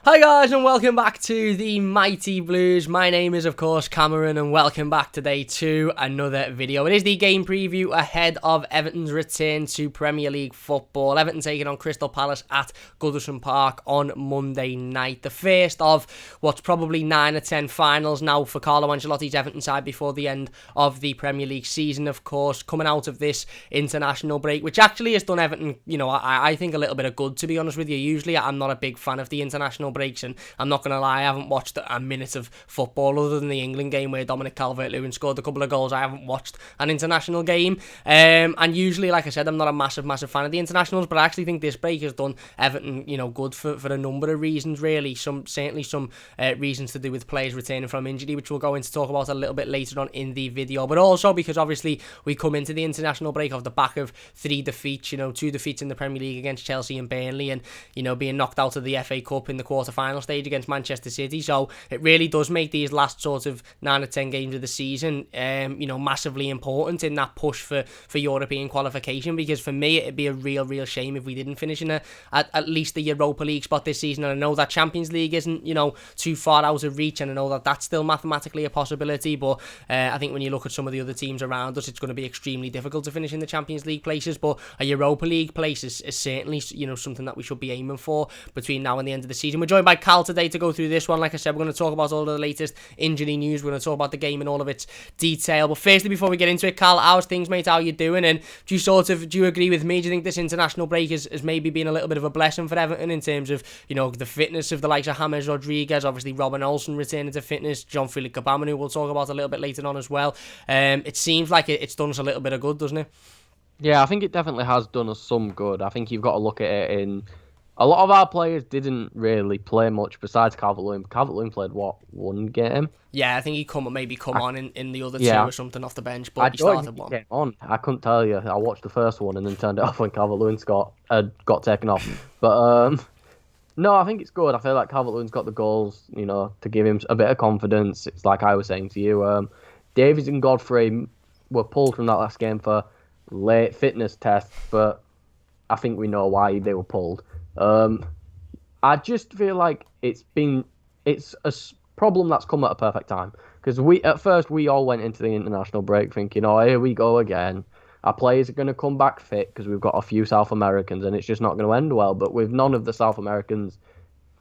Hi guys and welcome back to the Mighty Blues. My name is of course Cameron and welcome back today to another video. It is the game preview ahead of Everton's return to Premier League football. Everton taking on Crystal Palace at Goodison Park on Monday night. The first of what's probably 9 or 10 finals now for Carlo Ancelotti's Everton side before the end of the Premier League season, of course, coming out of this international break, which actually has done Everton, I think a little bit of good, to be honest with you. Usually I'm not a big fan of the international breaks, and I'm not going to lie, I haven't watched a minute of football other than the England game where Dominic Calvert-Lewin scored a couple of goals. I haven't watched an international game, and usually, like I said, I'm not a massive fan of the internationals, but I actually think this break has done Everton, good for a number of reasons, really. Certainly some reasons to do with players returning from injury, which we'll go into talk about a little bit later on in the video, but also because obviously we come into the international break off the back of 3 defeats, 2 defeats in the Premier League against Chelsea and Burnley, and being knocked out of the FA Cup in the quarter-final stage against Manchester City. So it really does make these last sort of 9 or 10 games of the season, massively important in that push for European qualification, because for me it'd be a real shame if we didn't finish in at least the Europa League spot this season. And I know that Champions League isn't, too far out of reach, and I know that that's still mathematically a possibility, but I think when you look at some of the other teams around us, it's going to be extremely difficult to finish in the Champions League places, but a Europa League place is certainly, something that we should be aiming for between now and the end of the season. We're joined by Cal today to go through this one. Like I said, we're going to talk about all of the latest injury news. We're going to talk about the game in all of its detail. But firstly, before we get into it, Cal, how's things, mate? How you doing? And do you agree with me? Do you think this international break has maybe been a little bit of a blessing for Everton in terms of, the fitness of the likes of Gbamin and Rodriguez, obviously Robin Olsen returning to fitness, Jean-Philippe Gbamin, who we'll talk about a little bit later on as well. It seems like it's done us a little bit of good, doesn't it? Yeah, I think it definitely has done us some good. I think you've got to look at it in... A lot of our players didn't really play much besides Calvert-Lewin. Calvert-Lewin played, one game? Yeah, I think he come on in the other two or something off the bench, but he started one. Came on. I couldn't tell you. I watched the first one and then turned it off when Calvert-Lewin got taken off. But no, I think it's good. I feel like Calvert-Lewin's got the goals, to give him a bit of confidence. It's like I was saying to you. Davies and Godfrey were pulled from that last game for late fitness tests, but I think we know why they were pulled. I just feel like it's a problem that's come at a perfect time, because at first we all went into the international break thinking, oh, here we go again. Our players are going to come back fit because we've got a few South Americans and it's just not going to end well. But with none of the South Americans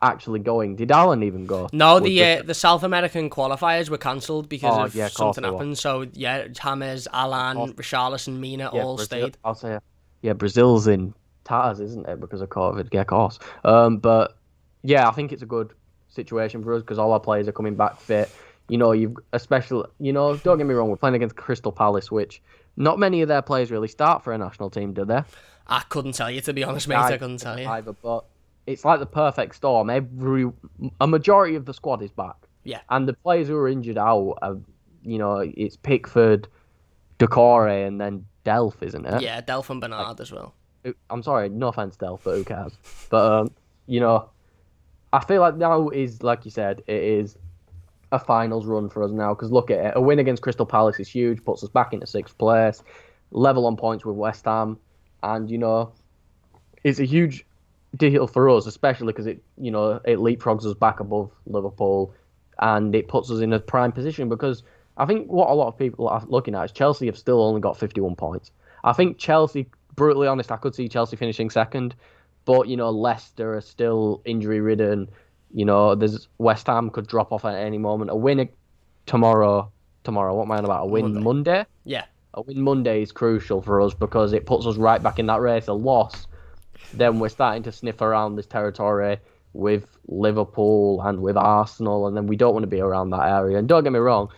actually going, did Alan even go? No, the South American qualifiers were cancelled because of something happened. So yeah, James, Alan, Richarlison, Mina all stayed. I'll say, Brazil's in tatters, isn't it, because of COVID? Yeah, of course. But yeah, I think it's a good situation for us because all our players are coming back fit. You've especially, don't get me wrong, we're playing against Crystal Palace, which not many of their players really start for a national team, do they? I couldn't tell you, to be honest, mate. I couldn't tell you either. But it's like the perfect storm. A majority of the squad is back. Yeah. And the players who are injured out, it's Pickford, Decore, and then Delph, isn't it? Yeah, Delph and Bernard as well. I'm sorry, no offense, Delph, but who cares? But I feel like now is, like you said, it is a finals run for us now, because look at it, a win against Crystal Palace is huge, puts us back into 6th place, level on points with West Ham, and it's a huge deal for us, especially because it leapfrogs us back above Liverpool, and it puts us in a prime position, because I think what a lot of people are looking at is Chelsea have still only got 51 points. I think Chelsea, brutally honest, I could see Chelsea finishing second, but Leicester are still injury ridden. There's West Ham could drop off at any moment. A win tomorrow. What am I on about? A win Monday? Yeah. A win Monday is crucial for us because it puts us right back in that race. A loss, then we're starting to sniff around this territory with Liverpool and with Arsenal, and then we don't want to be around that area. And don't get me wrong,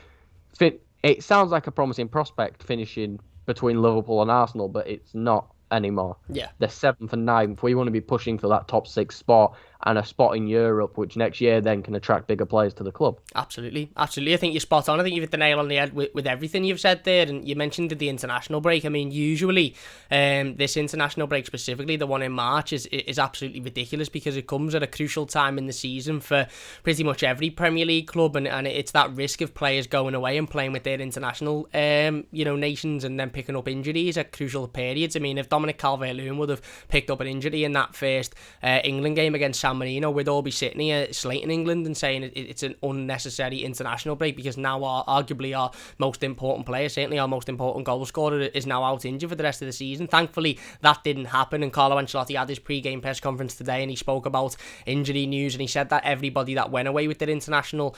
it sounds like a promising prospect finishing between Liverpool and Arsenal, but it's not anymore. Yeah. They're 7th and 9th. We want to be pushing for that top 6 spot and a spot in Europe, which next year then can attract bigger players to the club. Absolutely. I think you're spot on. I think you've hit the nail on the head with everything you've said there, and you mentioned the international break. I mean, usually this international break, specifically the one in March, is absolutely ridiculous because it comes at a crucial time in the season for pretty much every Premier League club, and it's that risk of players going away and playing with their international nations and then picking up injuries at crucial periods. I mean, if Dominic Calvert-Lewin would have picked up an injury in that first England game against San Marino, we'd all be sitting here slating England and saying it's an unnecessary international break, because now arguably our most important player, certainly our most important goal scorer, is now out injured for the rest of the season. Thankfully, that didn't happen, and Carlo Ancelotti had his pre-game press conference today, and he spoke about injury news, and he said that everybody that went away with their international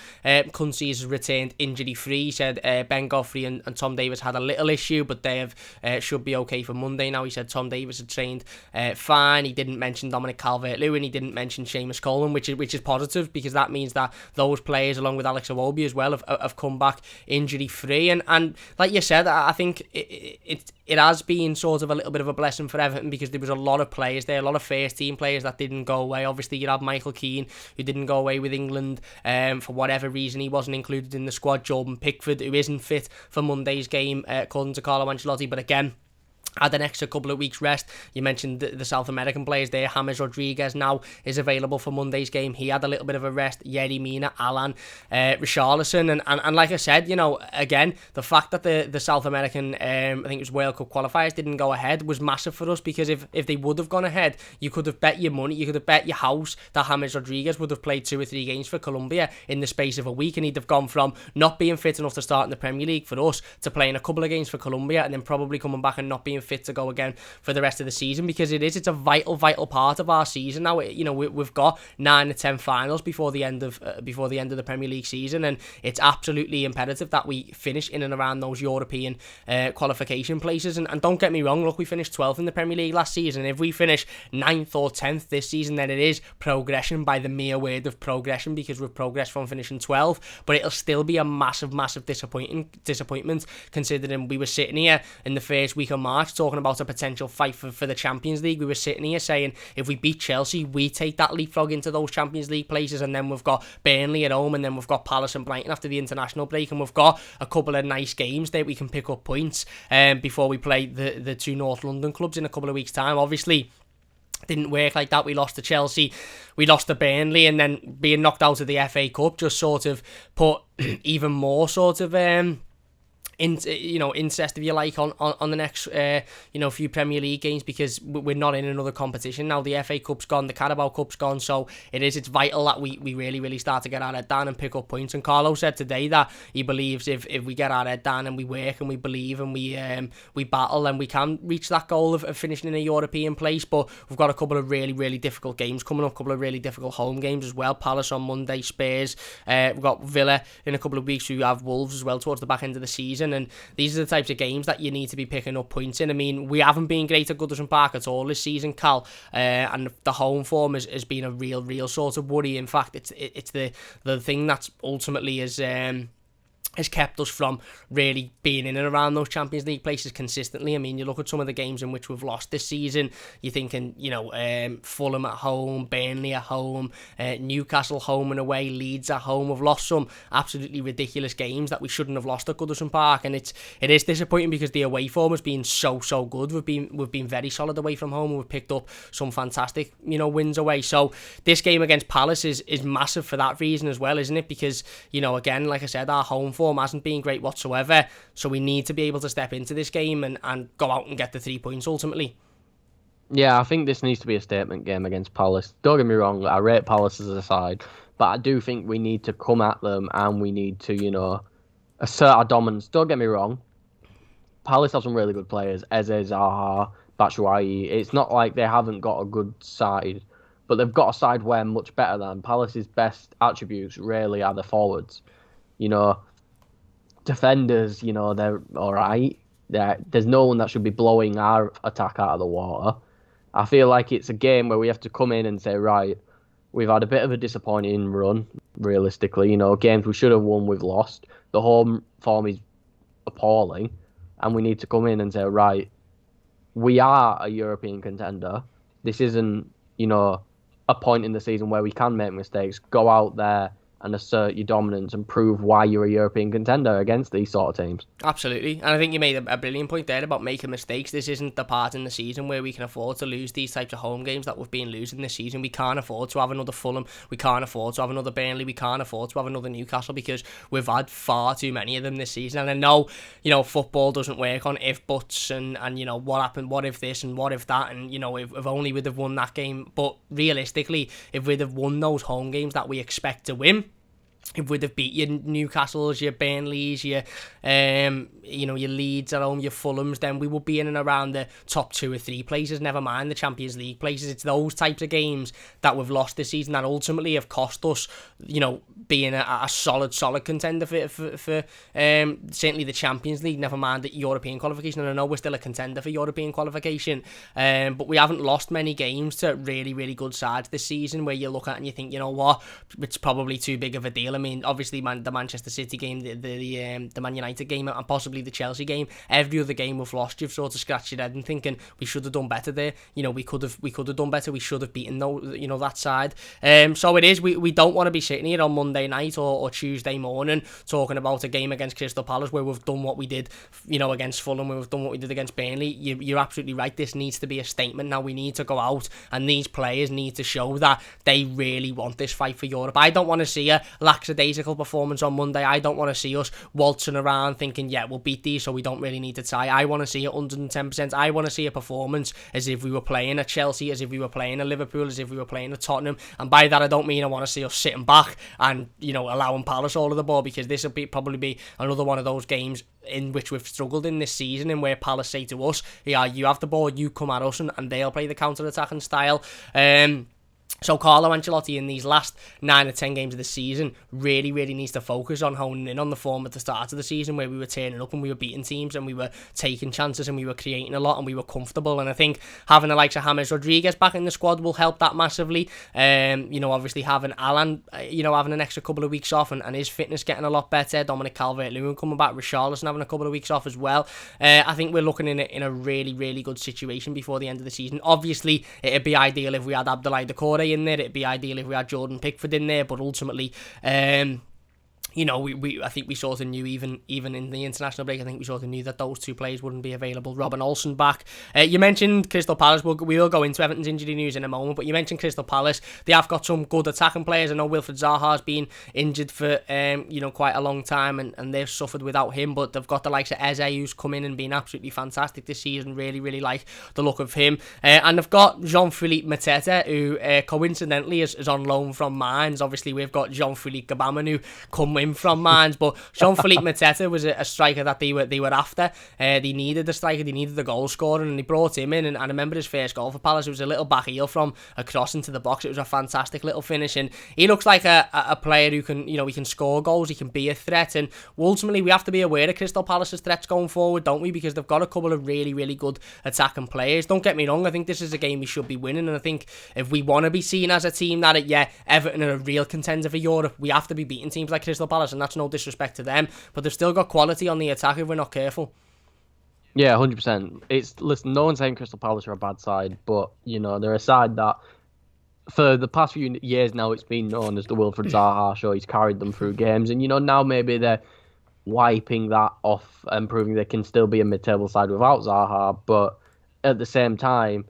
countries returned injury-free. He said Ben Godfrey and Tom Davies had a little issue, but they should be okay for Monday now. He said Tom Davies had trained fine. He didn't mention Dominic Calvert-Lewin. He didn't mention Seamus Coleman, which is positive, because that means that those players, along with Alex Iwobi as well, have come back injury-free. And like you said, I think it has been sort of a little bit of a blessing for Everton, because there was a lot of players there, a lot of first-team players that didn't go away. Obviously, you have Michael Keane, who didn't go away with England for whatever reason. He wasn't included in the squad. Jordan Pickford, who isn't fit for Monday's game, according to Carlo Ancelotti, but again, had an extra couple of weeks rest. You mentioned the South American players there. James Rodriguez now is available for Monday's game. He had a little bit of a rest. Yerry Mina, Alan, Richarlison, and like I said, again, the fact that the South American, I think it was World Cup qualifiers, didn't go ahead was massive for us, because if they would have gone ahead, you could have bet your money, you could have bet your house that James Rodriguez would have played 2 or 3 games for Colombia in the space of a week, and he'd have gone from not being fit enough to start in the Premier League for us to playing a couple of games for Colombia, and then probably coming back and not being fit to go again for the rest of the season, because it's a vital part of our season now. We've got 9 or 10 finals before the end of the Premier League season, and it's absolutely imperative that we finish in and around those European qualification places. And don't get me wrong, look, we finished 12th in the Premier League last season. If we finish 9th or 10th this season, then it is progression by the mere word of progression, because we've progressed from finishing 12th, but it'll still be a massive disappointment, considering we were sitting here in the first week of March talking about a potential fight for the Champions League. We were sitting here saying if we beat Chelsea, we take that leapfrog into those Champions League places, and then we've got Burnley at home, and then we've got Palace and Brighton after the international break, and we've got a couple of nice games that we can pick up points before we play the 2 North London clubs in a couple of weeks' time. Obviously, didn't work like that. We lost to Chelsea, we lost to Burnley, and then being knocked out of the FA Cup just sort of put even more sort of incest, if you like, on the next few Premier League games, because we're not in another competition now. The FA Cup's gone, the Carabao Cup's gone, so it's vital that we really start to get our head down and pick up points. And Carlo said today that he believes if we get our head down and we work and we believe and we battle, then we can reach that goal of finishing in a European place. But we've got a couple of really difficult games coming up, a couple of really difficult home games as well. Palace on Monday, Spurs, we've got Villa in a couple of weeks, we have Wolves as well towards the back end of the season, and these are the types of games that you need to be picking up points in. I mean, we haven't been great at Goodison Park at all this season, Cal, and the home form has been a real sort of worry. In fact, it's the thing that's ultimately has kept us from really being in and around those Champions League places consistently. I mean, you look at some of the games in which we've lost this season, you're thinking, Fulham at home, Burnley at home, Newcastle home and away, Leeds at home. We've lost some absolutely ridiculous games that we shouldn't have lost at Goodison Park, and it is disappointing because the away form has been so good. We've been very solid away from home, and we've picked up some fantastic, wins away. So this game against Palace is massive for that reason as well, isn't it? Because, again, like I said, our home form hasn't been great whatsoever, so we need to be able to step into this game and go out and get the 3 points ultimately. Yeah, I think this needs to be a statement game against Palace. Don't get me wrong, I rate Palace as a side, but I do think we need to come at them and we need to, assert our dominance. Don't get me wrong, Palace have some really good players, Eze, Zaha, Batshuayi. It's not like they haven't got a good side, but they've got a side where much better than. Palace's best attributes really are the forwards. Defenders, they're all right. There's no one that should be blowing our attack out of the water. I feel like it's a game where we have to come in and say, right, we've had a bit of a disappointing run, realistically. Games we should have won, we've lost. The home form is appalling, and we need to come in and say, right, we are a European contender. This isn't, a point in the season where we can make mistakes. Go out there and assert your dominance and prove why you're a European contender against these sort of teams. Absolutely, and I think you made a brilliant point there about making mistakes. This isn't the part in the season where we can afford to lose these types of home games that we've been losing this season. We can't afford to have another Fulham, we can't afford to have another Burnley, we can't afford to have another Newcastle, because we've had far too many of them this season. And I know, football doesn't work on if buts and what happened, what if this and what if that, and if only we'd have won that game. But realistically, if we'd have won those home games that we expect to win, if we'd have beat your Newcastles, your Burnleys, your your Leeds at home, your Fulhams, then we would be in and around the top 2 or 3 places, never mind the Champions League places. It's those types of games that we've lost this season that ultimately have cost us, being a solid contender for certainly the Champions League, never mind the European qualification. And I know we're still a contender for European qualification, but we haven't lost many games to really, really good sides this season where you look at and you think, you know what, it's probably too big of a deal. I mean, obviously, the Manchester City game, the Man United game, and possibly the Chelsea game. Every other game we've lost, you've sort of scratched your head and thinking we should have done better there. We could have done better. We should have beaten that side. So it is. We don't want to be sitting here on Monday night or Tuesday morning talking about a game against Crystal Palace where we've done what we did, against Fulham, where we've done what we did against Burnley. You're absolutely right. This needs to be a statement. Now we need to go out and these players need to show that they really want this fight for Europe. I don't want to see a lackadaisical performance on Monday. I don't want to see us waltzing around thinking, yeah, we'll beat these, so we don't really need to tie. I want to see it 110%. I want to see a performance as if we were playing at Chelsea, as if we were playing at Liverpool, as if we were playing at Tottenham. And by that, I don't mean I want to see us sitting back and, allowing Palace all of the ball, because this will probably be another one of those games in which we've struggled in this season, and where Palace say to us, yeah, you have the ball, you come at us, and they'll play the counter-attacking style. So Carlo Ancelotti in these last 9 or 10 games of the season really, really needs to focus on honing in on the form at the start of the season, where we were turning up and we were beating teams and we were taking chances and we were creating a lot and we were comfortable. And I think having the likes of Gbamin and Rodriguez back in the squad will help that massively. Obviously having Alan, having an extra couple of weeks off and his fitness getting a lot better. Dominic Calvert-Lewin coming back, Richarlison having a couple of weeks off as well. I think we're looking in a really, really good situation before the end of the season. Obviously, it'd be ideal if we had Abdoulaye Doucouré in there. It'd be ideal if we had Jordan Pickford in there, but ultimately, I think we sort of knew even in the international break, I think we sort of knew that those two players wouldn't be available. Robin Olsen back. You mentioned Crystal Palace. We will go into Everton's injury news in a moment, but you mentioned Crystal Palace. They have got some good attacking players. I know Wilfried Zaha's been injured for quite a long time, and they've suffered without him, but they've got the likes of Eze, who's come in and been absolutely fantastic this season. Really, really like the look of him. And they've got Jean-Philippe Mateta, who coincidentally is on loan from Mainz. Obviously, we've got Jean-Philippe Gbamin, who come in from Mainz, but Jean-Philippe Mateta was a striker that they were after. They needed a striker, they needed the goal scorer, and they brought him in. And I remember his first goal for Palace, it was a little back heel from a cross into the box. It was a fantastic little finish, and he looks like a player who can, he can score goals, he can be a threat. And ultimately, we have to be aware of Crystal Palace's threats going forward, don't we? Because they've got a couple of really, really good attacking players. Don't get me wrong, I think this is a game we should be winning, and I think if we want to be seen as a team that, Everton are a real contender for Europe, we have to be beating teams like Crystal Palace, and that's no disrespect to them, but they've still got quality on the attack if we're not careful. Yeah, 100%. Listen, no one's saying Crystal Palace are a bad side, but they're a side that for the past few years now it's been known as the Wilfried Zaha show. He's carried them through games, and now maybe they're wiping that off and proving they can still be a mid-table side without Zaha, but at the same time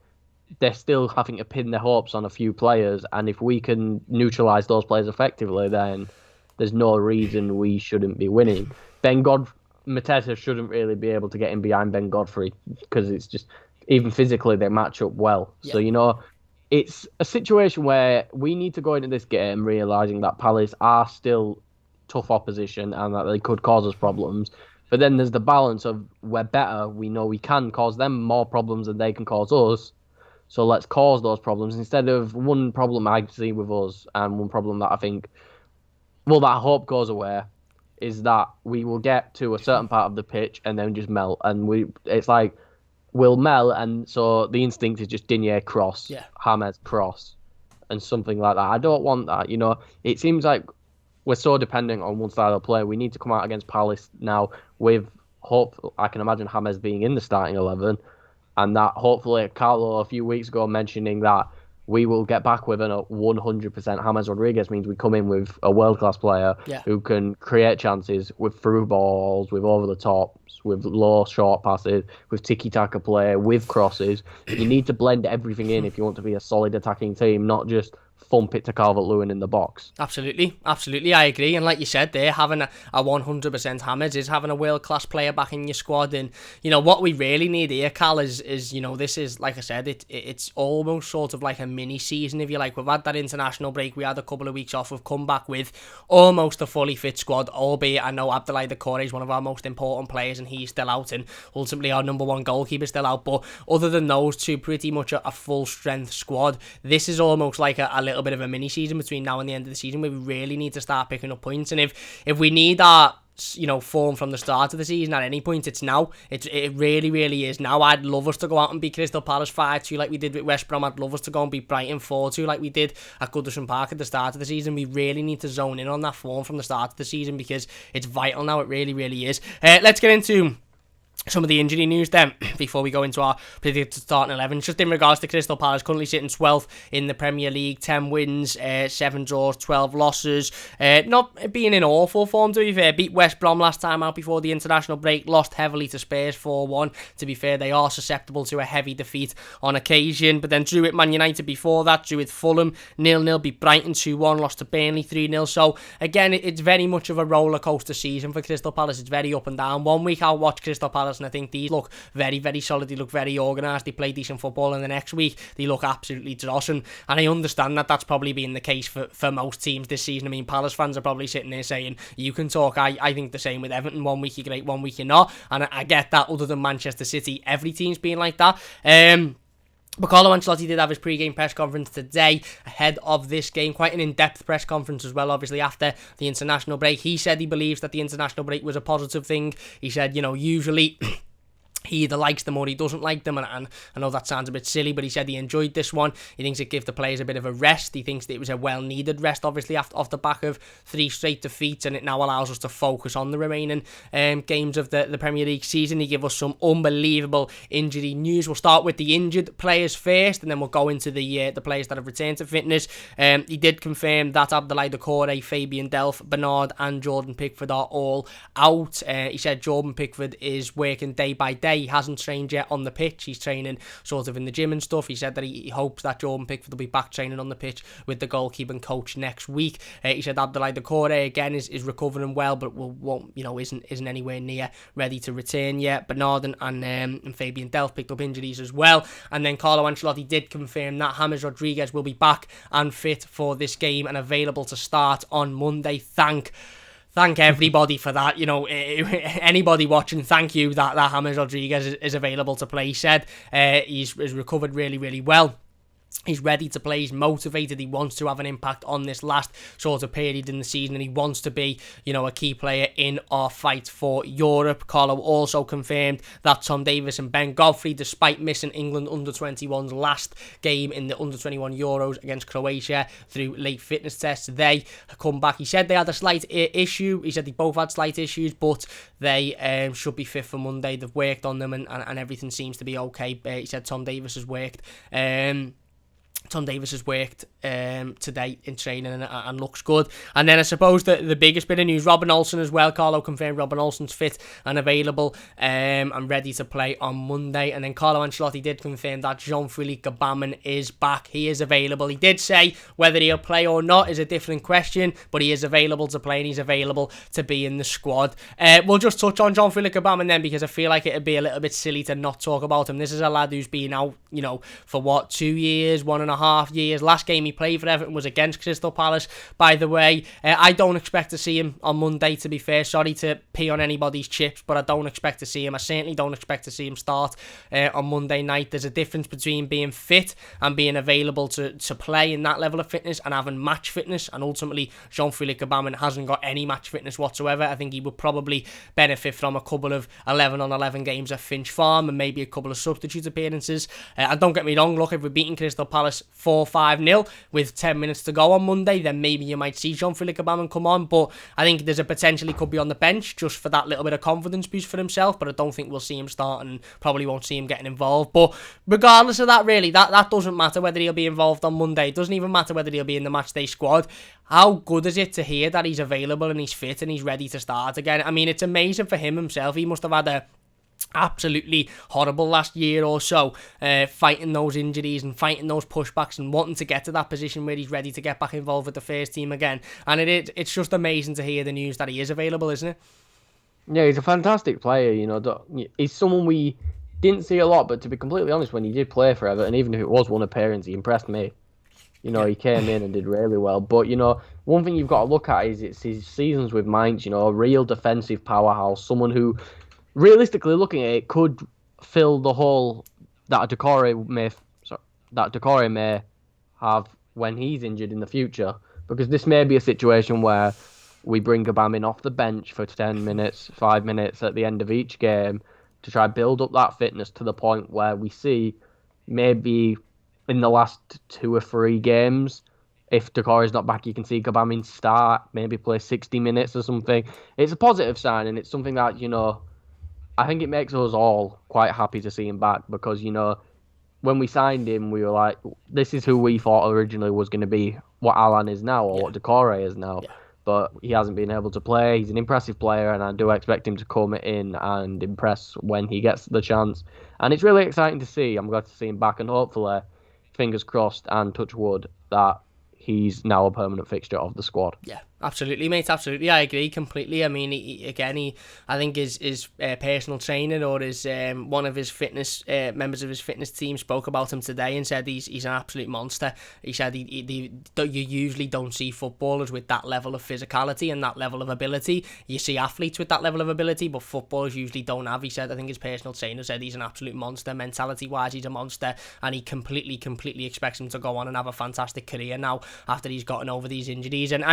they're still having to pin their hopes on a few players, and if we can neutralise those players effectively, then there's no reason we shouldn't be winning. Mateta shouldn't really be able to get in behind Ben Godfrey, because it's just, even physically, they match up well. Yeah. So, it's a situation where we need to go into this game realising that Palace are still tough opposition and that they could cause us problems. But then there's the balance of we're better, we know we can cause them more problems than they can cause us. So let's cause those problems instead of one problem I see with us, and one problem that I think, that I hope goes away, is that we will get to a certain part of the pitch and then just melt. And it's like we'll melt, and so the instinct is just Digne cross, James cross, and something like that. I don't want that. It seems like we're so dependent on one style of play. We need to come out against Palace now with hope. I can imagine James being in the starting 11, and that hopefully Carlo a few weeks ago mentioning that we will get back with a 100% James Rodriguez. Means we come in with a world-class player Yeah. who can create chances with through balls, with over the tops, with low short passes, with tiki-taka play, with crosses. You need to blend everything in if you want to be a solid attacking team, not just thump it to Calvert-Lewin in the box. Absolutely, I agree. And like you said there, having a 100% James is having a world-class player back in your squad. And, what we really need here, Cal, is this is, like I said, it's almost sort of like a mini-season, if you like. We've had that international break. We had a couple of weeks off. We've come back with almost a fully fit squad, albeit I know Abdoulaye Doucouré is one of our most important players and he's still out. And ultimately our number one goalkeeper is still out. But other than those two, pretty much a full-strength squad. This is almost like a little bit of a mini-season between now and the end of the season where we really need to start picking up points. And if we need our form from the start of the season at any point, it's now. It really, really is now. I'd love us to go out and beat Crystal Palace 5-2 like we did with West Brom. I'd love us to go and beat Brighton 4-2 like we did at Goodison Park at the start of the season. We really need to zone in on that form from the start of the season because it's vital now. It really, really is. Let's get into some of the injury news then before we go into our predicted starting 11. Just in regards to Crystal Palace, currently sitting 12th in the Premier League, 10 wins, 7 draws, 12 losses. Not being in awful form, to be fair. Beat West Brom last time out before the international break, lost heavily to Spurs 4-1. To be fair, they are susceptible to a heavy defeat on occasion, but then drew with Man United before that, drew with Fulham 0-0, beat Brighton 2-1, lost to Burnley 3-0. So again, it's very much of a roller coaster season for Crystal Palace. It's very up and down. One week I'll watch Crystal Palace and I think these look very, very solid. They look very organised. They play decent football, and the next week they look absolutely dross. And I understand that that's probably been the case for most teams this season. I mean, Palace fans are probably sitting there saying, you can talk. I think the same with Everton. One week you're great, one week you're not. And I get that. Other than Manchester City, every team's been like that. But Carlo Ancelotti did have his pre-game press conference today ahead of this game. Quite an in-depth press conference as well, obviously, after the international break. He said he believes that the international break was a positive thing. He said, usually he either likes them or he doesn't like them, and I know that sounds a bit silly, but he said he enjoyed this one. He thinks it gave the players a bit of a rest. He thinks that it was a well-needed rest, obviously, off the back of 3 straight defeats, and it now allows us to focus on the remaining games of the Premier League season. He gave us some unbelievable injury news. We'll start with the injured players first, and then we'll go into the players that have returned to fitness. He did confirm that Abdoulaye Doucouré, Fabian Delph, Bernard and Jordan Pickford are all out. He said Jordan Pickford is working day by day. He hasn't trained yet on the pitch. He's training sort of in the gym and stuff. He said that he hopes that Jordan Pickford will be back training on the pitch with the goalkeeping coach next week. He said Abdoulaye Doucouré again is recovering well, but isn't anywhere near ready to return yet. Bernard and Fabian Delph picked up injuries as well. And then Carlo Ancelotti did confirm that James Rodriguez will be back and fit for this game and available to start on Monday. Thank everybody for that. Anybody watching, thank you that James Rodriguez is available to play. He said he's recovered really, really well. He's ready to play, he's motivated, he wants to have an impact on this last sort of period in the season, and he wants to be, a key player in our fight for Europe. Carlo also confirmed that Tom Davies and Ben Godfrey, despite missing England under-21's last game in the under-21 Euros against Croatia through late fitness tests, they come back. He said they had a slight issue. He said they both had slight issues, but they should be fit for Monday. They've worked on them and everything seems to be okay. He said Tom Davies has worked. Today in training and looks good. And then I suppose the biggest bit of news, Robin Olsen as well. Carlo confirmed Robin Olsen's fit and available and ready to play on Monday. And then Carlo Ancelotti did confirm that Jean-Philippe Gbamin is back. He is available. He did say whether he'll play or not is a different question, but he is available to play and he's available to be in the squad. We'll just touch on Jean-Philippe Gbamin then, because I feel like it'd be a little bit silly to not talk about him. This is a lad who's been out, for 2 years, 1.5 years. Last game he played for Everton was against Crystal Palace, by the way. I don't expect to see him on Monday, to be fair. Sorry to pee on anybody's chips, but I don't expect to see him. I certainly don't expect to see him start on Monday night. There's a difference between being fit and being available to play in that level of fitness and having match fitness, and ultimately Jean-Philippe Gbamin hasn't got any match fitness whatsoever. I think he would probably benefit from a couple of 11-on-11 games at Finch Farm and maybe a couple of substitute appearances. And don't get me wrong, look, if we're beating Crystal Palace Palace 4-5-0 with 10 minutes to go on Monday, then maybe you might see Jean-Philippe Gbamin come on. But I think there's a potential he could be on the bench just for that little bit of confidence boost for himself. But I don't think we'll see him start and probably won't see him getting involved. But regardless of that, really, that doesn't matter whether he'll be involved on Monday. It doesn't even matter whether he'll be in the matchday squad. How good is it to hear that he's available and he's fit and he's ready to start again? I mean, it's amazing for him himself. He must have had a absolutely horrible last year or so, fighting those injuries and fighting those pushbacks and wanting to get to that position where he's ready to get back involved with the first team again. And it's just amazing to hear the news that he is available, isn't it? Yeah, he's a fantastic player. He's someone we didn't see a lot, but to be completely honest, when he did play for Everton, even if it was one appearance, he impressed me. He came in and did really well. But, one thing you've got to look at is it's his seasons with Mainz, a real defensive powerhouse, someone who, realistically looking at it, could fill the hole that Decore may have when he's injured in the future. Because this may be a situation where we bring Gbamin off the bench for 10 minutes, 5 minutes at the end of each game to try and build up that fitness to the point where we see maybe in the last 2 or 3 games, if Decore is not back, you can see Gbamin start, maybe play 60 minutes or something. It's a positive sign, and it's something that, I think it makes us all quite happy to see him back because, when we signed him, we were like, this is who we thought originally was going to be what Alan is now or what Decore is now. Yeah. But he hasn't been able to play. He's an impressive player, and I do expect him to come in and impress when he gets the chance. And it's really exciting to see. I'm glad to see him back, and hopefully, fingers crossed and touch wood, that he's now a permanent fixture of the squad. Yeah, absolutely, mate. Absolutely, I agree completely. I mean, I think his personal trainer or his one of his fitness members of his fitness team spoke about him today and said he's an absolute monster. He said you usually don't see footballers with that level of physicality and that level of ability. You see athletes with that level of ability, but footballers usually don't have. He said, I think his personal trainer said he's an absolute monster. Mentality-wise, he's a monster, and he completely expects him to go on and have a fantastic career now after he's gotten over these injuries. And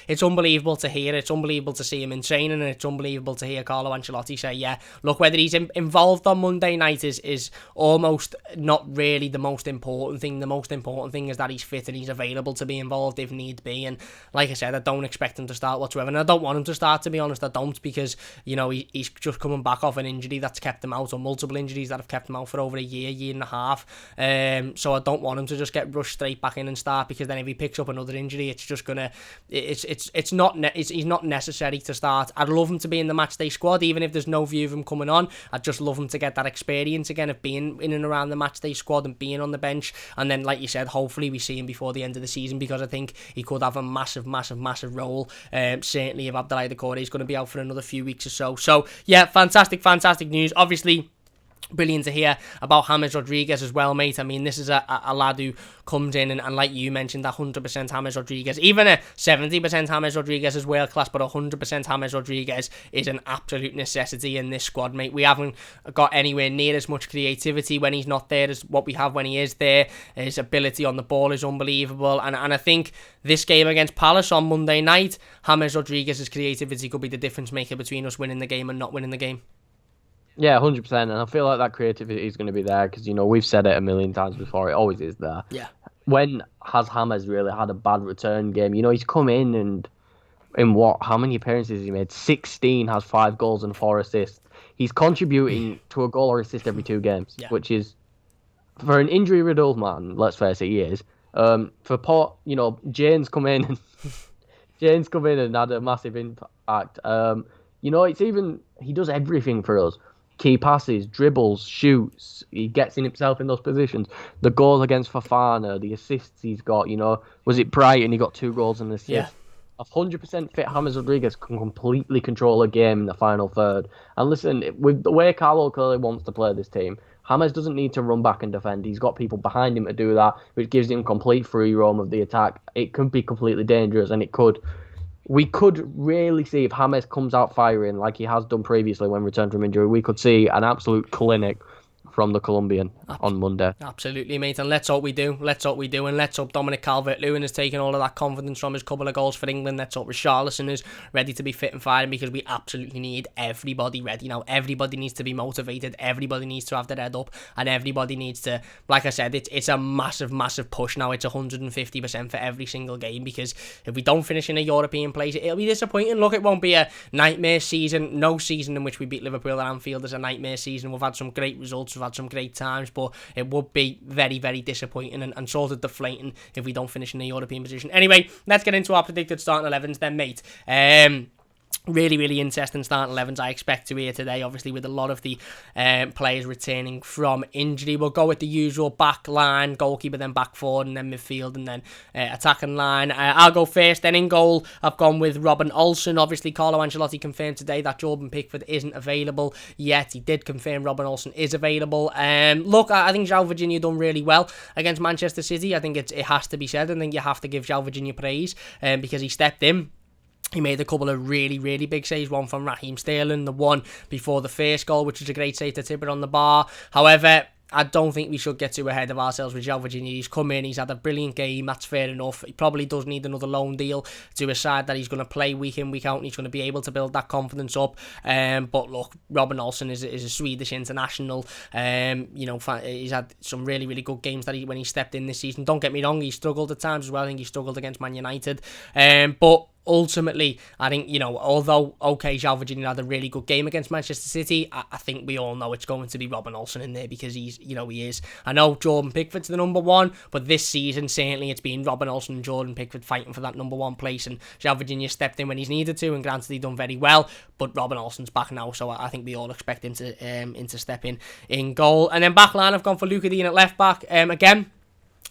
it's unbelievable to hear. It's unbelievable to see him in training, and it's unbelievable to hear Carlo Ancelotti say, yeah, look, whether he's involved on Monday night is almost not really the most important thing. The most important thing is that he's fit and he's available to be involved if need be. And like I said, I don't expect him to start whatsoever, and I don't want him to start, to be honest. I don't, because he's just coming back off an injury that's kept him out, or multiple injuries that have kept him out for over a year and a half. So I don't want him to just get rushed straight back in and start, because then if he picks up another injury, it's just gonna he's not necessary to start. I'd love him to be in the matchday squad, even if there's no view of him coming on. I'd just love him to get that experience again of being in and around the matchday squad and being on the bench. And then, like you said, hopefully we see him before the end of the season, because I think he could have a massive role. Certainly if Abdoulaye Doucouré is going to be out for another few weeks or so. So yeah, fantastic news. Obviously, brilliant to hear about James Rodriguez as well, mate. I mean, this is a lad who comes in and like you mentioned, 100% James Rodriguez, even a 70% James Rodriguez is world class, but 100% James Rodriguez is an absolute necessity in this squad, mate. We haven't got anywhere near as much creativity when he's not there as what we have when he is there. His ability on the ball is unbelievable, and I think this game against Palace on Monday night, James Rodriguez's creativity could be the difference maker between us winning the game and not winning the game. Yeah, 100%, and I feel like that creativity is going to be there because, we've said it a million times before, it always is there. Yeah. When has James really had a bad return game? He's come in and how many appearances has he made? 16, has 5 goals and 4 assists. He's contributing to a goal or assist every 2 games, which is, for an injury-riddled man, let's face it, he is. For Port, Jane's come in and had a massive impact. It's even, he does everything for us. Key passes, dribbles, shoots. He gets in himself in those positions. The goal against Fofana, the assists he's got. Was it Brighton? He got 2 goals and an assist. Yeah. 100% fit James Rodriguez can completely control a game in the final third. And listen, with the way Carlo clearly wants to play this team, James doesn't need to run back and defend. He's got people behind him to do that, which gives him complete free roam of the attack. It could be completely dangerous, and we could really see, if James comes out firing like he has done previously when returned from injury, we could see an absolute clinic from the Colombian on Monday. Absolutely, mate, and let's hope we do. Let's hope we do, and let's hope Dominic Calvert-Lewin has taken all of that confidence from his couple of goals for England. Let's hope Richarlison is ready to be fit and firing, because we absolutely need everybody ready now. Everybody needs to be motivated. Everybody needs to have their head up, and everybody needs to, like I said, it's a massive, massive push now. It's 150% for every single game, because if we don't finish in a European place, it'll be disappointing. Look, it won't be a nightmare season. No season in which we beat Liverpool at Anfield is a nightmare season. We've had some great results. We've had some great times, but it would be very, very disappointing and sort of deflating if we don't finish in a European position. Anyway, let's get into our predicted starting 11s then, mate. Really, really interesting starting 11s I expect to hear today, obviously with a lot of the players returning from injury. We'll go with the usual back line, goalkeeper, then back forward, and then midfield, and then attacking line. I'll go first. Then in goal, I've gone with Robin Olsen. Obviously, Carlo Ancelotti confirmed today that Jordan Pickford isn't available yet. He did confirm Robin Olsen is available. Look, I think João Virginia done really well against Manchester City. I think it has to be said. I think you have to give João Virginia praise because he stepped in. He made a couple of really, really big saves, one from Raheem Sterling, the one before the first goal, which was a great save to tip it on the bar. However, I don't think we should get too ahead of ourselves with João Virginia. He's come in, he's had a brilliant game, that's fair enough. He probably does need another loan deal to a side that he's going to play week in, week out, and he's going to be able to build that confidence up. But look, Robin Olsen is a Swedish international. He's had some really, really good games when he stepped in this season. Don't get me wrong, he struggled at times as well. I think he struggled against Man United. But ultimately, I think, although, João Virginia had a really good game against Manchester City, I think we all know it's going to be Robin Olsen in there because he is. I know Jordan Pickford's the number one, but this season, certainly, it's been Robin Olsen and Jordan Pickford fighting for that number one place, and João Virginia stepped in when he's needed to, and granted, he done very well, but Robin Olsen's back now, so I think we all expect him to step in goal. And then back line, I've gone for Luca Dean at left back. Again,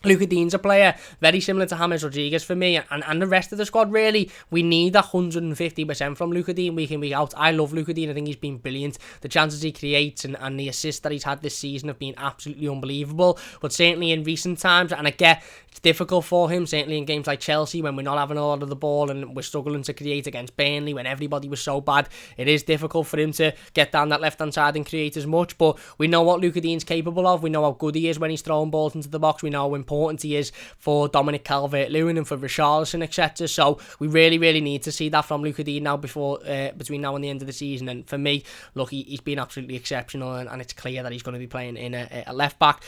Luca Dean's a player very similar to James Rodriguez for me, and the rest of the squad, really. We need 150% from Luca Dean week in, week out. I love Luca Dean. I think he's been brilliant. The chances he creates and the assists that he's had this season have been absolutely unbelievable. But certainly in recent times, and I get it's difficult for him, certainly in games like Chelsea when we're not having a lot of the ball and we're struggling to create against Burnley when everybody was so bad, it is difficult for him to get down that left-hand side and create as much. But we know what Luca Dean's capable of. We know how good he is when he's throwing balls into the box. We know how important he is for Dominic Calvert-Lewin and for Richarlison, etc. So we really, really need to see that from Luca Dean now between now and the end of the season. And for me, look, he's been absolutely exceptional, and it's clear that he's going to be playing in a left back.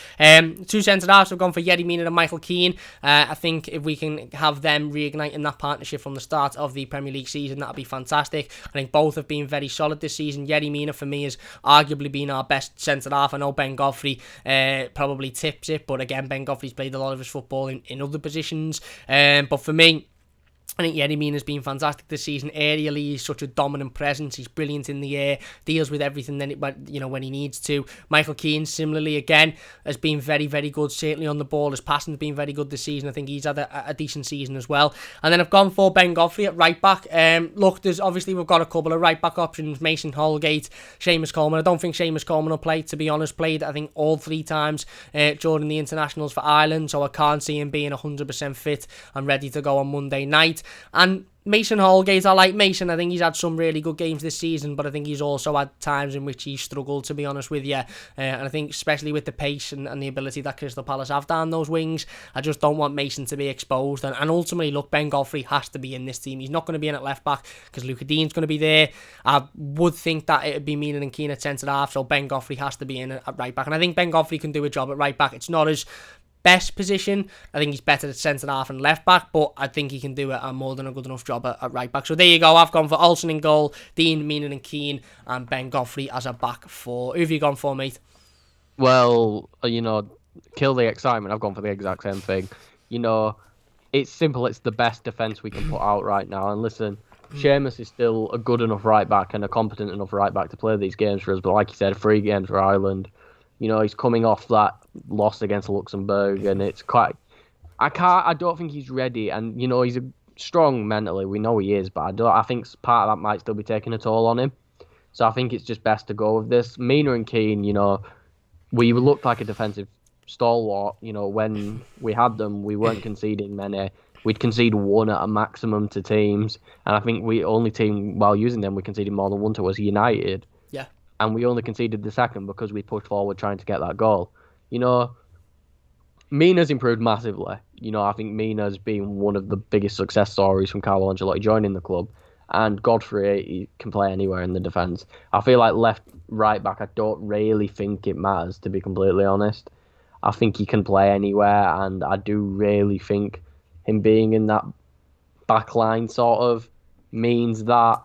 Two centre halves have gone for Yerry Mina and Michael Keane. I think if we can have them reigniting that partnership from the start of the Premier League season, that'll be fantastic. I think both have been very solid this season. Yerry Mina for me has arguably been our best centre half. I know Ben Godfrey probably tips it, but again, Ben Godfrey's played a lot of his football in other positions. But for me, I think Yerry Mina has been fantastic this season. Aerially, he's such a dominant presence. He's brilliant in the air, deals with everything when he needs to. Michael Keane, similarly, again, has been very, very good, certainly on the ball. His passing's been very good this season. I think he's had a decent season as well. And then I've gone for Ben Godfrey at right back. Look, we've got a couple of right back options. Mason Holgate, Seamus Coleman. I don't think Seamus Coleman will play, to be honest. Played, I think, all 3 times during the internationals for Ireland, so I can't see him being 100% fit and ready to go on Monday night. And Mason Holgate, I like Mason. I think he's had some really good games this season, but I think he's also had times in which he's struggled, to be honest with you. And I think especially with the pace and the ability that Crystal Palace have down those wings, I just don't want Mason to be exposed. And ultimately, look, Ben Godfrey has to be in this team. He's not going to be in at left back because Luca Dean's going to be there. I would think that it would be Mina and Keane at centre half, so Ben Godfrey has to be in at right back. And I think Ben Godfrey can do a job at right back. It's not as best position. I think he's better at centre half and left back, but I think he can do a more than a good enough job at right back. So there you go. I've gone for Olsen in goal, Dean, Mina and Keane, and Ben Godfrey as a back four. Who have you gone for, mate? Well, kill the excitement. I've gone for the exact same thing. It's simple. It's the best defence we can put out right now. And listen, Seamus is still a good enough right back and a competent enough right back to play these games for us. But like you said, 3 games for Ireland. He's coming off that loss against Luxembourg, and it's quite. I don't think he's ready, and he's strong mentally. We know he is, but I think part of that might still be taking a toll on him. So I think it's just best to go with this. Mina and Keane, we looked like a defensive stalwart. When we had them, we weren't conceding many. We'd concede 1 at a maximum to teams, and I think only team while using them we conceded more than 1 to was United. Yeah. and we only conceded the second because we pushed forward trying to get that goal. You know, Mina's improved massively. You know, I think Mina's been one of the biggest success stories from Carlo Ancelotti joining the club. And Godfrey, he can play anywhere in the defence. I feel like left, right back, I don't really think it matters, to be completely honest. I think he can play anywhere, and I do really think him being in that back line sort of means that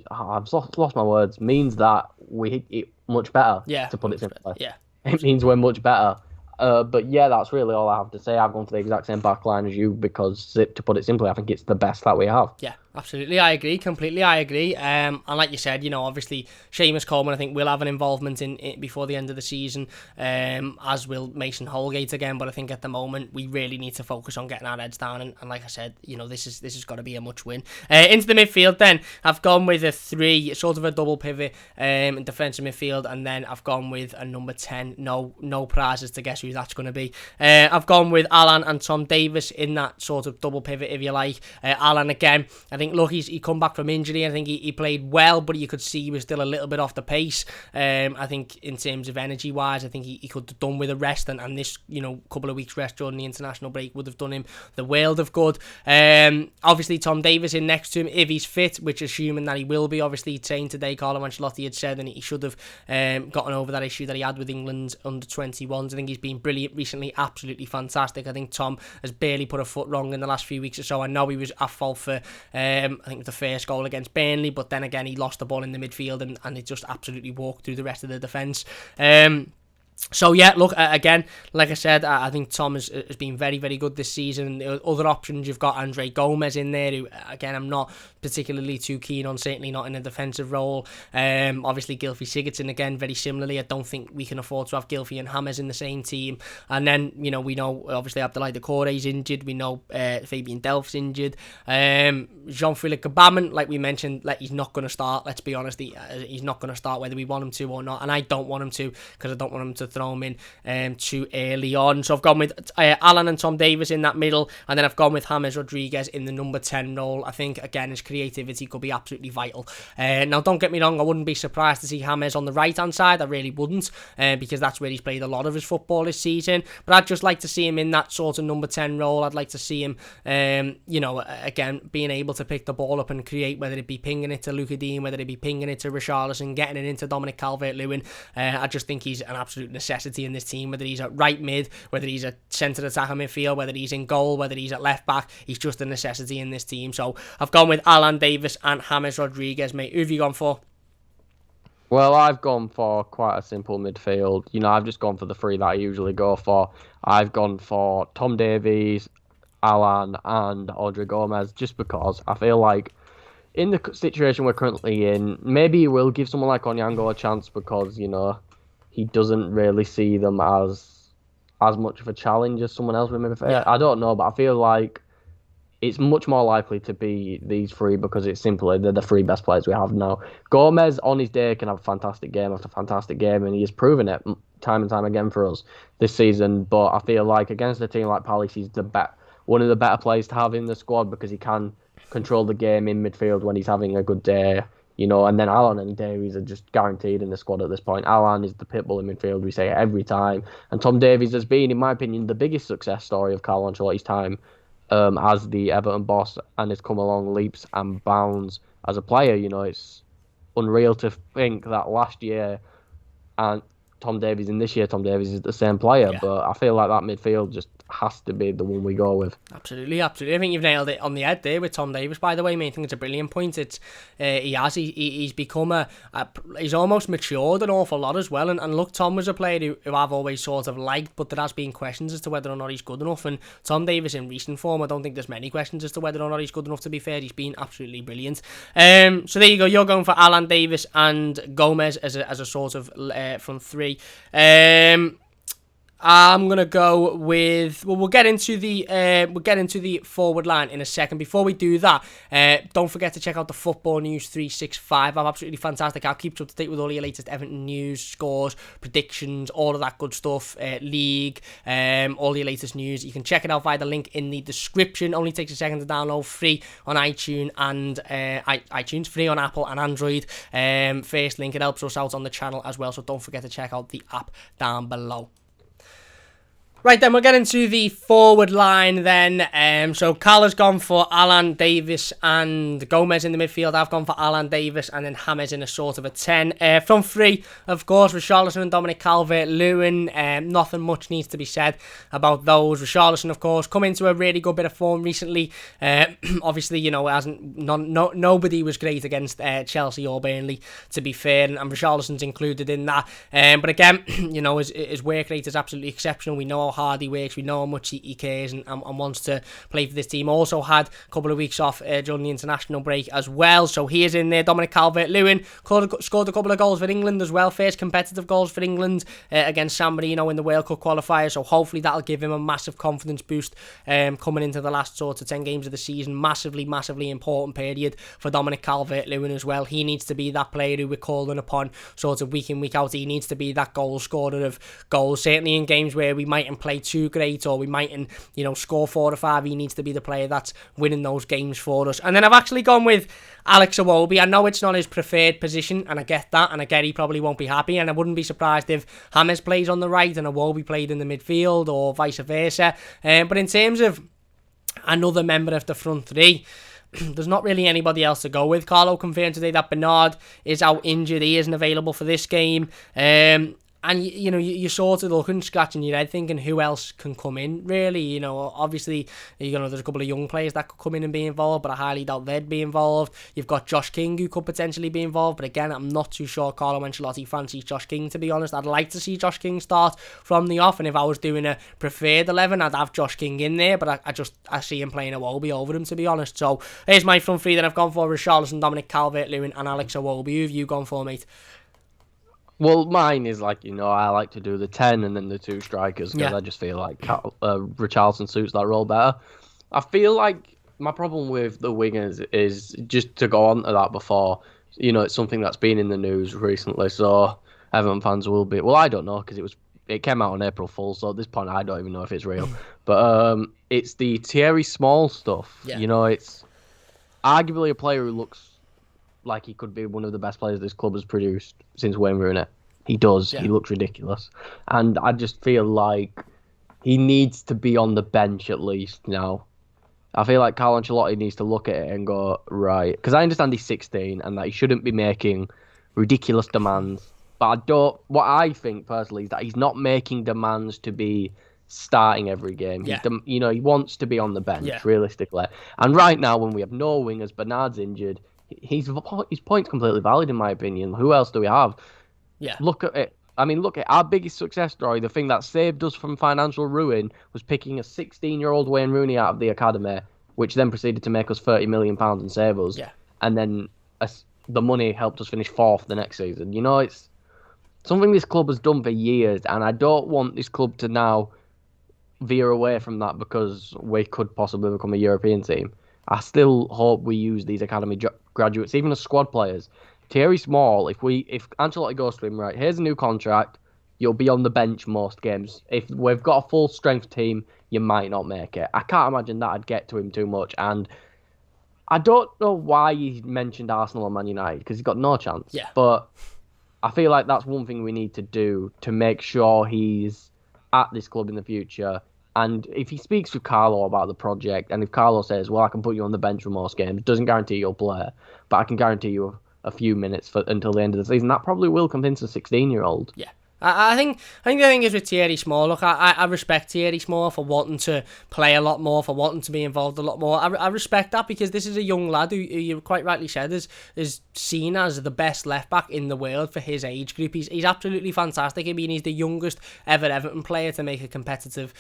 I've lost my words. Means that we hit it much better. Yeah, to put it simply. Yeah, it means we're much better. But yeah, that's really all I have to say. I've gone for the exact same back line as you because, to put it simply, I think it's the best that we have. Yeah, absolutely. I agree. Completely, I agree. And like you said, you know, obviously, Seamus Coleman, I think, will have an involvement in it before the end of the season, as will Mason Holgate again. But I think at the moment, we really need to focus on getting our heads down. And like I said, you know, this has got to be a much win. Into the midfield then, I've gone with a 3, sort of a double pivot in defensive midfield. And then I've gone with a number 10. No prizes to guess who that's going to be. I've gone with Alan and Tom Davis in that sort of double pivot, if you like. Alan again, I think, look, he come back from injury. I think he played well, but you could see he was still a little bit off the pace. I think in terms of energy wise, I think he could have done with a rest, and this, you know, couple of weeks rest during the international break would have done him the world of good. Obviously Tom Davis in next to him if he's fit, which assuming that he will be. Obviously saying today Carlo Ancelotti had said, and he should have gotten over that issue that he had with England's under 21s. I think he's been brilliant recently, absolutely fantastic. I think Tom has barely put a foot wrong in the last few weeks or so. I know he was at fault for I think the first goal against Burnley, but then again he lost the ball in the midfield and it just absolutely walked through the rest of the defence. So yeah, look, again, like I said, I think Tom has been very, very good this season. Other options, you've got Andre Gomez in there, who, again, I'm not particularly too keen on, certainly not in a defensive role. Obviously, Gylfi Sigurdsson, again, very similarly. I don't think we can afford to have Gylfi and James in the same team. And then, you know, we know, obviously, Abdoulaye Doucouré's injured. We know Fabian Delph's injured. Jean-Philippe Gbamin, like we mentioned, he's not going to start. Let's be honest, he's not going to start whether we want him to or not. And I don't want him to, because I don't want him to throw him in too early on. So I've gone with Alan and Tom Davis in that middle, and then I've gone with James Rodriguez in the number 10 role. I think, again, his creativity could be absolutely vital. Now, don't get me wrong, I wouldn't be surprised to see James on the right-hand side. I really wouldn't, because that's where he's played a lot of his football this season. But I'd just like to see him in that sort of number 10 role. I'd like to see him, you know, again, being able to pick the ball up and create, whether it be pinging it to Luka Dean, whether it be pinging it to Richarlison, getting it into Dominic Calvert-Lewin. I just think he's an absolute necessity in this team, whether he's at right mid, whether he's at centre attack or midfield, whether he's in goal, whether he's at left back. He's just a necessity in this team. So I've gone with Alan Davis and James Rodriguez, mate. Who have you gone for? Well, I've gone for quite a simple midfield. You know, I've just gone for the 3 that I usually go for. I've gone for Tom Davies, Alan, and Andre Gomez, just because I feel like in the situation we're currently in, maybe he will give someone like Onyango a chance because, you know, he doesn't really see them as much of a challenge as someone else. Yeah. I don't know, but I feel like it's much more likely to be these 3 because it's simply they're the 3 best players we have now. Gomez on his day can have a fantastic game after fantastic game, and he has proven it time and time again for us this season. But I feel like against a team like Palace, he's one of the better players to have in the squad because he can control the game in midfield when he's having a good day. You know, and then Alan and Davies are just guaranteed in the squad at this point. Alan is the pitbull in midfield, we say it every time. And Tom Davies has been, in my opinion, the biggest success story of Carlo Ancelotti's time as the Everton boss, and has come along leaps and bounds as a player. You know, it's unreal to think that last year and Tom Davies and this year Tom Davies is the same player. Yeah. But I feel like that midfield just has to be the one we go with. Absolutely. I think you've nailed it on the head there with Tom Davis, by the way, mate. I think it's a brilliant point. It's he's become he's almost matured an awful lot as well. And look, Tom was a player who I've always sort of liked, but there has been questions as to whether or not he's good enough. And Tom Davis in recent form, I don't think there's many questions as to whether or not he's good enough, to be fair. He's been absolutely brilliant. So there you go. You're going for Alan Davis and Gomez as a sort of front 3. I'm gonna go with. Well, we'll get into the forward line in a second. Before we do that, don't forget to check out the Football News 365. I'm absolutely fantastic. I'll keep you up to date with all your latest Everton news, scores, predictions, all of that good stuff. League, all your latest news. You can check it out via the link in the description. Only takes a second to download, free on iTunes and iTunes, free on Apple and Android. First link, it helps us out on the channel as well. So don't forget to check out the app down below. Right, then we'll get into the forward line then. So Carla's gone for Alan Davis and Gomez in the midfield. I've gone for Alan Davis and then James in a sort of a 10. From three, of course, Richarlison and Dominic Calvert-Lewin. Nothing much needs to be said about those. Richarlison, of course, come into a really good bit of form recently. Obviously, you know, nobody was great against Chelsea or Burnley, to be fair, and Richarlison's included in that. But again, you know, his work rate is absolutely exceptional. We know how hard he works, we know how much he cares and wants to play for this team. Also had a couple of weeks off during the international break as well, so he is in there. Dominic Calvert-Lewin scored a couple of goals for England as well, first competitive goals for England against San Marino in the World Cup qualifier, so hopefully that'll give him a massive confidence boost coming into the last sort of 10 games of the season. Massively important period for Dominic Calvert-Lewin as well. He needs to be that player who we're calling upon sort of week in, week out. He needs to be that goal scorer of goals, certainly in games where we mightn't play too great or we mightn't, you know, score 4 or 5. He needs to be the player that's winning those games for us. And then I've actually gone with Alex Iwobi. I know it's not his preferred position, and I get that, and I get he probably won't be happy, and I wouldn't be surprised if James plays on the right and Iwobi played in the midfield or vice versa. But in terms of another member of the front three, there's not really anybody else to go with. Carlo confirmed today that Bernard is out injured. He isn't available for this game. And, you know, you're sort of looking, scratching your head, thinking who else can come in, really. You know, obviously, you know, there's a couple of young players that could come in and be involved, but I highly doubt they'd be involved. You've got Josh King, who could potentially be involved, but again, I'm not too sure Carlo Ancelotti fancies Josh King, to be honest. I'd like to see Josh King start from the off, and if I was doing a preferred 11, I'd have Josh King in there, but I see him playing Iwobi over him, to be honest. So, here's my front three that I've gone for: Richarlison, Dominic Calvert-Lewin, and Alex Iwobi. Who have you gone for, mate? Well, mine is like, you know, I like to do the 10 and then the 2 strikers because I just feel like Richarlison suits that role better. I feel like my problem with the wingers is, just to go on to that before, you know, it's something that's been in the news recently, so Everton fans will be... Well, I don't know because it came out on April Fool's, so at this point I don't even know if it's real. But it's the Thierry Small stuff. Yeah. You know, it's arguably a player who looks like he could be one of the best players this club has produced since Wayne Rooney. He does. Yeah. He looks ridiculous. And I just feel like he needs to be on the bench at least now. I feel like Carlo Ancelotti needs to look at it and go, right, because I understand he's 16 and that he shouldn't be making ridiculous demands. But what I think personally is that he's not making demands to be starting every game. Yeah. You know, he wants to be on the bench, realistically. And right now, when we have no wingers, Bernard's injured, his point's completely valid in my opinion. Who else do we have? Yeah. Look at it. I mean, look at our biggest success story. The thing that saved us from financial ruin was picking a 16-year-old Wayne Rooney out of the academy, which then proceeded to make us £30 million and save us. Yeah. And then the money helped us finish 4th the next season. You know, it's something this club has done for years, and I don't want this club to now veer away from that because we could possibly become a European team. I still hope we use these academy graduates, even as squad players. Thierry Small, if Ancelotti goes to him, right, here's a new contract, you'll be on the bench most games. If we've got a full strength team, you might not make it. I can't imagine that'd get to him too much. And I don't know why he mentioned Arsenal and Man United, because he's got no chance. Yeah. But I feel like that's one thing we need to do to make sure he's at this club in the future. And if he speaks with Carlo about the project, and if Carlo says, well, I can put you on the bench for most games, doesn't guarantee you'll play, but I can guarantee you a few minutes until the end of the season, that probably will convince a 16-year-old. Yeah. I think the thing is with Thierry Small, look, I respect Thierry Small for wanting to play a lot more, for wanting to be involved a lot more. I respect that because this is a young lad who you quite rightly said is seen as the best left back in the world for his age group. He's absolutely fantastic. I mean, he's the youngest ever Everton player to make his competitive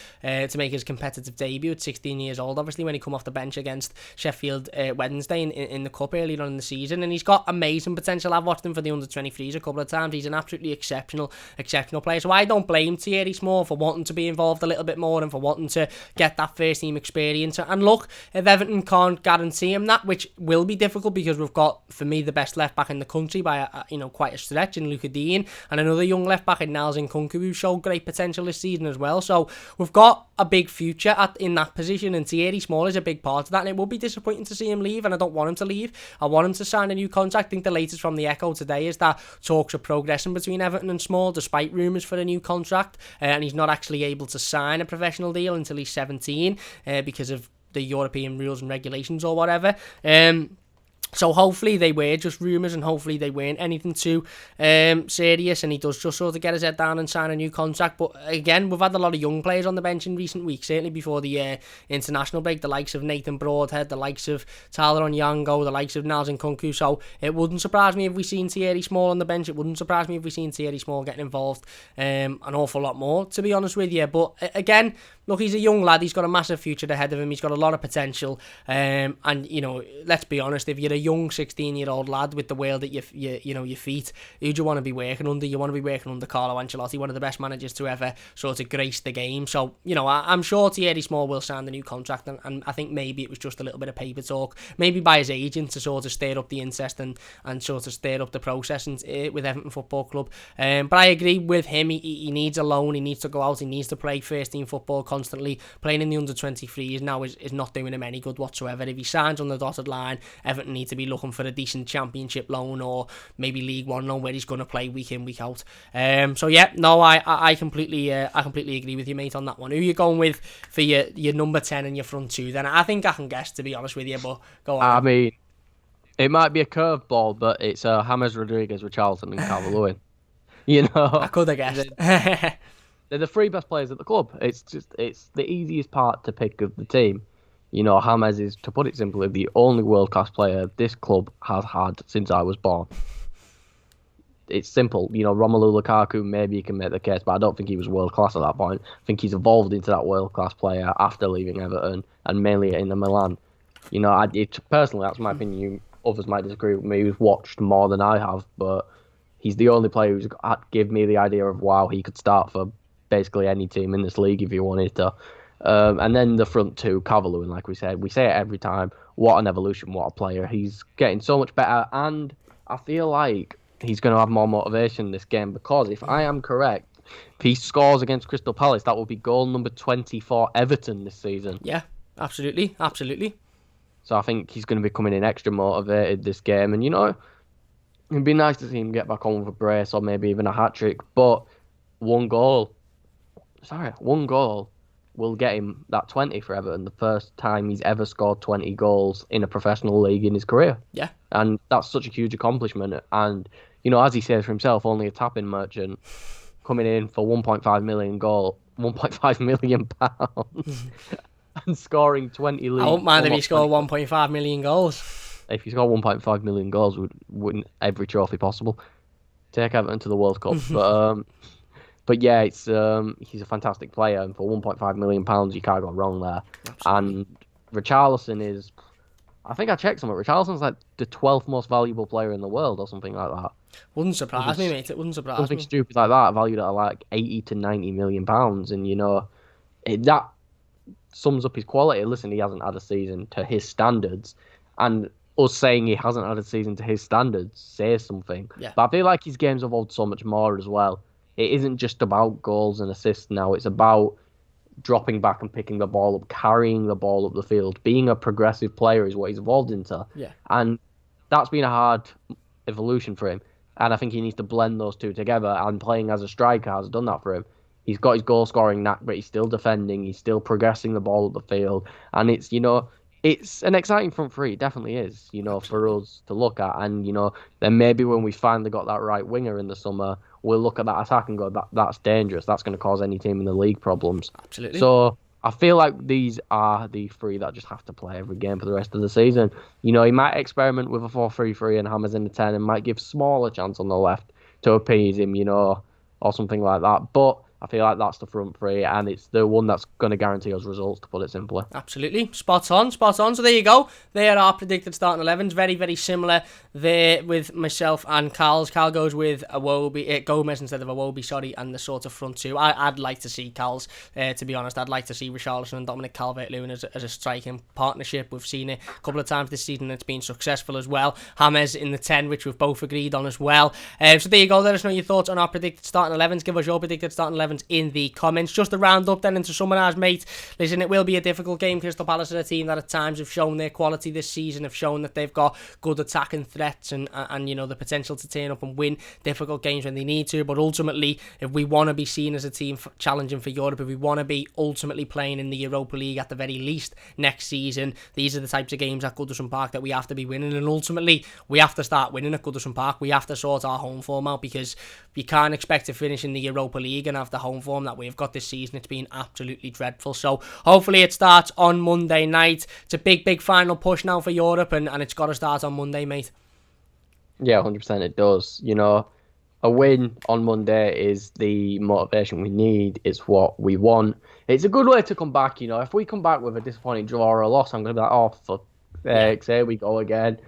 debut at 16 years old. Obviously, when he come off the bench against Sheffield Wednesday in the cup earlier on in the season, and he's got amazing potential. I've watched him for the under-23s a couple of times. He's an absolutely exceptional exceptional player. So I don't blame Thierry Small for wanting to be involved a little bit more and for wanting to get that first team experience. And look, if Everton can't guarantee him that, which will be difficult because we've got, for me, the best left back in the country by quite a stretch in Luka Dean, and another young left back in Niles Nkunku who showed great potential this season as well. So we've got a big future in that position, and Thierry Small is a big part of that, and it will be disappointing to see him leave, and I don't want him to leave. I want him to sign a new contract. I think the latest from the Echo today is that talks are progressing between Everton and Small despite rumours for a new contract, and he's not actually able to sign a professional deal until he's 17 because of the European rules and regulations or whatever. So hopefully they were just rumours, and hopefully they weren't anything too serious, and he does just sort of get his head down and sign a new contract. But again, we've had a lot of young players on the bench in recent weeks, certainly before the international break, the likes of Nathan Broadhead, the likes of Tyler Onyango, the likes of Niles Nkunku. So it wouldn't surprise me if we seen Thierry Small on the bench. It wouldn't surprise me if we seen Thierry Small getting involved an awful lot more, to be honest with you. But again, look, he's a young lad. He's got a massive future ahead of him. He's got a lot of potential. And, let's be honest, if you're a young 16-year-old lad with the world at your feet, who do you want to be working under? You want to be working under Carlo Ancelotti, one of the best managers to ever sort of grace the game. So, I'm sure Thierry Small will sign the new contract, and I think maybe it was just a little bit of paper talk, maybe by his agent to sort of stir up the interest and sort of stir up the process with Everton Football Club. But I agree with him. He needs a loan. He needs to go out. He needs to play first-team football constantly. Playing in the under-23s now is not doing him any good whatsoever. If he signs on the dotted line, Everton need to be looking for a decent Championship loan or maybe League One loan where he's going to play week in, week out. So yeah, no, I completely agree with you, mate, on that one. Who are you going with for your number 10 and your front two? Then I think I can guess, to be honest with you, but go on. I mean, it might be a curveball, but it's James Rodriguez, Richarlison, and Calvert-Lewin. I could have guessed. They're the three best players at the club. It's the easiest part to pick of the team. James is, to put it simply, the only world-class player this club has had since I was born. It's simple. Romelu Lukaku, maybe you can make the case, but I don't think he was world-class at that point. I think he's evolved into that world-class player after leaving Everton, and mainly in the Milan. Personally, that's my opinion. Others might disagree with me, who's watched more than I have, but he's the only player who's given me the idea of, wow, he could start for basically any team in this league if you wanted to. And then the front two, Calvert-Lewin, like we said. We say it every time. What an evolution, what a player. He's getting so much better, and I feel like he's going to have more motivation in this game because if I am correct, if he scores against Crystal Palace, that will be goal number 20 for Everton this season. Yeah, absolutely. So I think he's going to be coming in extra motivated this game, and it'd be nice to see him get back on with a brace or maybe even a hat-trick, but one goal will get him that 20 for Everton, the first time he's ever scored 20 goals in a professional league in his career. Yeah. And that's such a huge accomplishment. And, as he says for himself, only a tapping merchant coming in for 1.5 million pounds and scoring 20 leagues. I wouldn't mind if he scored 1.5 million goals. If he scored 1.5 million goals, would win every trophy possible. Take Everton to the World Cup. But yeah, it's he's a fantastic player, and for £1.5 million, you can't go wrong there. Absolutely. And Richarlison is, I think I checked something. Richarlison's like the 12th most valuable player in the world, or something like that. Wouldn't surprise me, mate. It wouldn't surprise me. Something stupid like that, valued at like 80 to 90 million pounds, and that sums up his quality. Listen, he hasn't had a season to his standards, and us saying he hasn't had a season to his standards says something. Yeah. But I feel like his game's evolved so much more as well. It isn't just about goals and assists now. It's about dropping back and picking the ball up, carrying the ball up the field. Being a progressive player is what he's evolved into. Yeah. And that's been a hard evolution for him. And I think he needs to blend those two together. And playing as a striker has done that for him. He's got his goal-scoring knack, but he's still defending. He's still progressing the ball up the field. And it's, it's an exciting front three. It definitely is, for us to look at. And, then maybe when we finally got that right winger in the summer, we'll look at that attack and go, that's dangerous. That's going to cause any team in the league problems. Absolutely. So I feel like these are the three that just have to play every game for the rest of the season. He might experiment with a 4-3-3 and Hammers in the 10 and might give Small a chance on the left to appease him, or something like that. But I feel like that's the front three, and it's the one that's going to guarantee us results, to put it simply. Absolutely. Spot on, spot on. So there you go. There are predicted starting 11s. Very, very similar there with myself and Carl's. Carl goes with Gomez instead of Iwobi, and the sort of front two. I'd like to see Carl's, to be honest. I'd like to see Richarlison and Dominic Calvert-Lewin as a striking partnership. We've seen it a couple of times this season. It's been successful as well. James in the 10, which we've both agreed on as well. So there you go. Let us know your thoughts on our predicted starting 11s. Give us your predicted starting 11s in the comments. Just to round up then and to summarise, mate, listen, it will be a difficult game. Crystal Palace are a team that at times have shown their quality this season, have shown that they've got good attacking threats and you know, the potential to turn up and win difficult games when they need to. But ultimately, if we want to be seen as a team challenging for Europe, if we want to be ultimately playing in the Europa League at the very least next season, these are the types of games at Goodison Park that we have to be winning. And ultimately, we have to start winning at Goodison Park. We have to sort our home form out, because you can't expect to finish in the Europa League and have the home form that we've got this season. It's been absolutely dreadful. So hopefully it starts on Monday night. It's a big final push now for Europe, and it's got to start on Monday, mate. Yeah, 100% it does. You know, a win on Monday is the motivation we need. It's what we want. It's a good way to come back. You know, if we come back with a disappointing draw or a loss, I'm going to be like, oh, for sakes, here we go again.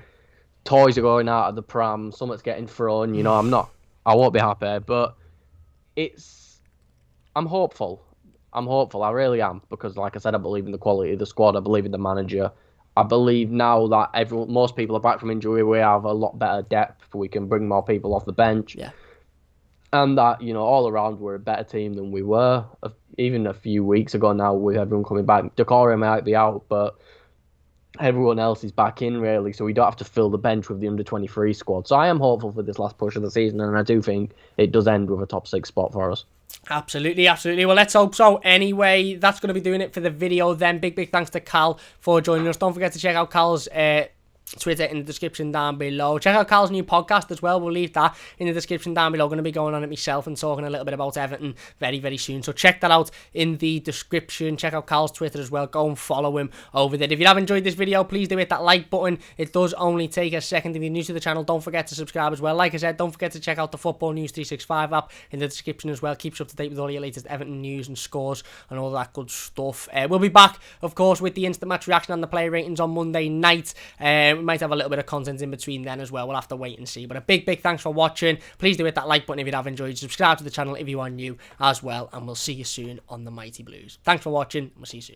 Toys are going out of the pram. Something's getting thrown. You know, I won't be happy. But I'm hopeful. I really am, because, like I said, I believe in the quality of the squad. I believe in the manager. I believe now that most people are back from injury. We have a lot better depth. We can bring more people off the bench. Yeah. And that, you know, all around, we're a better team than we were even a few weeks ago now, with everyone coming back. Decore might be out, but everyone else is back in, really, so we don't have to fill the bench with the under-23 squad. So I am hopeful for this last push of the season, and I do think it does end with a top 6 spot for us. Absolutely. Well, let's hope so. Anyway, that's going to be doing it for the video then. Big thanks to Cal for joining us. Don't forget to check out Cal's Twitter in the description down below. Check out Cal's new podcast as well. We'll leave that in the description down below. Going to be going on it myself and talking a little bit about Everton very soon. So check that out in the description. Check out Cal's Twitter as well. Go and follow him over there. If you have enjoyed this video, please do hit that like button. It does only take a second. If you're new to the channel, don't forget to subscribe as well. Like I said, don't forget to check out the Football News 365 app in the description as well. Keeps you up to date with all your latest Everton news and scores and all that good stuff. We'll be back, of course, with the instant match reaction and the player ratings on Monday night. We might have a little bit of content in between then as well. We'll have to wait and see. But a big thanks for watching. Please do hit that like button if you have enjoyed. Subscribe to the channel if you are new as well. And we'll see you soon on the Mighty Blues. Thanks for watching. We'll see you soon.